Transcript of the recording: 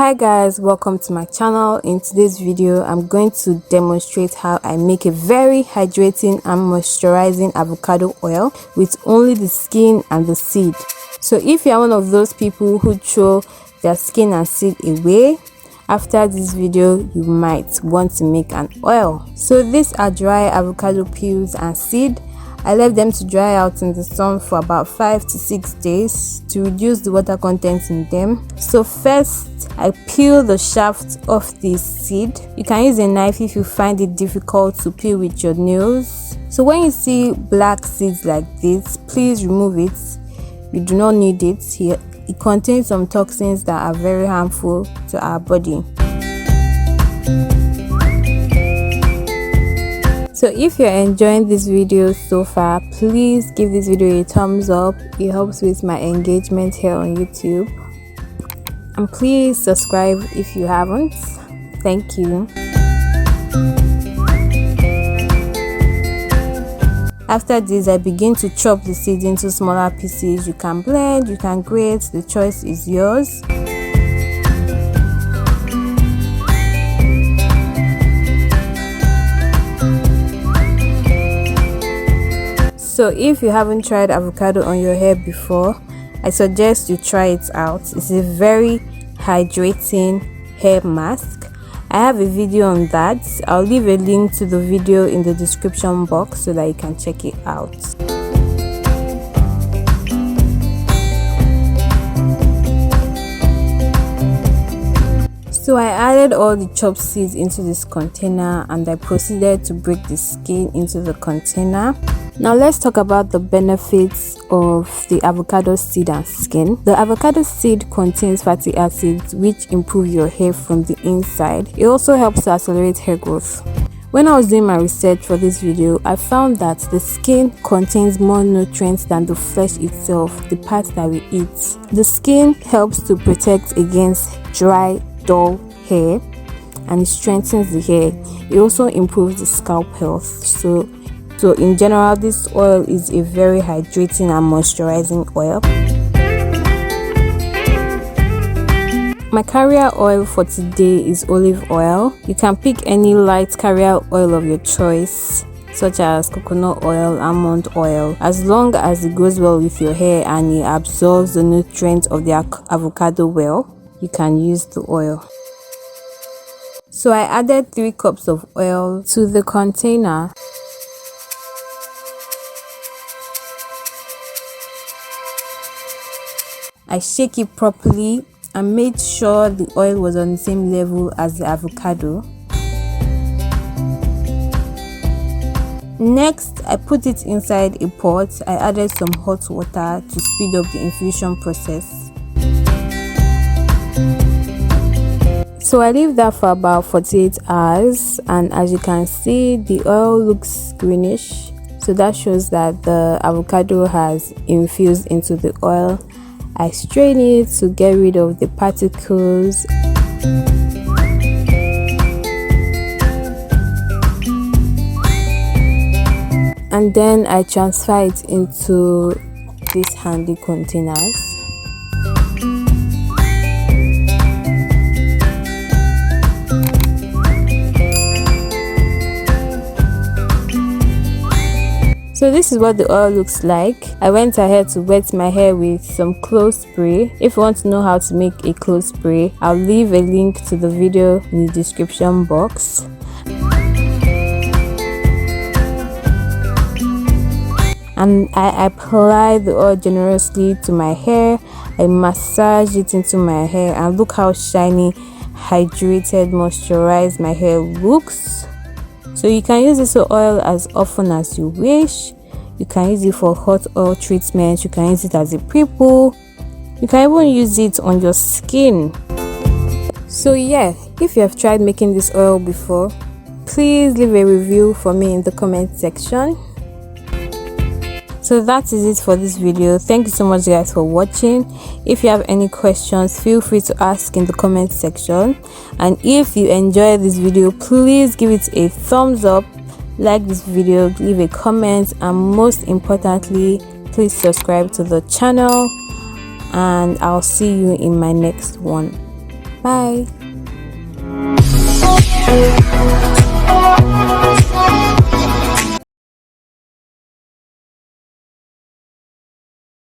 Hi guys, welcome to my channel. In today's video I'm going to demonstrate how I make a very hydrating and moisturizing avocado oil with only the skin and the seed. So if you're one of those people who throw their skin and seed away, after this video you might want to make an oil. So these are dry avocado peels and seed. I left them to dry out in the sun for about 5 to 6 days to reduce the water content in them. So first, I peel the shaft off the seed. You can use a knife if you find it difficult to peel with your nails. So when you see black seeds like this, please remove it. You do not need it here. It contains some toxins that are very harmful to our body. So if you're enjoying this video so far, please give this video a thumbs up. It helps with my engagement here on YouTube. And please subscribe if you haven't. Thank you. After this, I begin to chop the seeds into smaller pieces. You can blend, you can grate, the choice is yours. So if you haven't tried avocado on your hair before, I suggest you try it out. It's a very hydrating hair mask. I have a video on that. I'll leave a link to the video in the description box so that you can check it out. So I added all the chopped seeds into this container and I proceeded to break the skin into the container. Now let's talk about the benefits of the avocado seed and skin. The avocado seed contains fatty acids which improve your hair from the inside. It also helps to accelerate hair growth. When I was doing my research for this video, I found that the skin contains more nutrients than the flesh itself, the part that we eat. The skin helps to protect against dry, dull hair and it strengthens the hair. It also improves the scalp health. So in general, this oil is a very hydrating and moisturizing oil. My carrier oil for today is olive oil. You can pick any light carrier oil of your choice, such as coconut oil, almond oil. As long as it goes well with your hair and it absorbs the nutrients of the avocado well, you can use the oil. So I added 3 cups of oil to the container. I shake it properly and made sure the oil was on the same level as the avocado. Next, I put it inside a pot. I added some hot water to speed up the infusion process. So I leave that for about 48 hours and as you can see, the oil looks greenish. So that shows that the avocado has infused into the oil. I strain it to get rid of the particles. And then I transfer it into these handy containers. So this is what the oil looks like. I went ahead to wet my hair with some clothes spray. If you want to know how to make a clothes spray, I'll leave a link to the video in the description box. And I apply the oil generously to my hair. I massage it into my hair and look how shiny, hydrated, moisturized my hair looks. So you can use this oil as often as you wish. You can use it for hot oil treatment. You can use it as a pre-poo. You can even use it on your skin. So yeah, if you have tried making this oil before, please leave a review for me in the comment section. So that is it for this video. Thank you so much guys for watching. If you have any questions, feel free to ask in the comment section. And if you enjoyed this video, please give it a thumbs up, like this video, leave a comment, and most importantly, please subscribe to the channel. And I'll see you in my next one. Bye.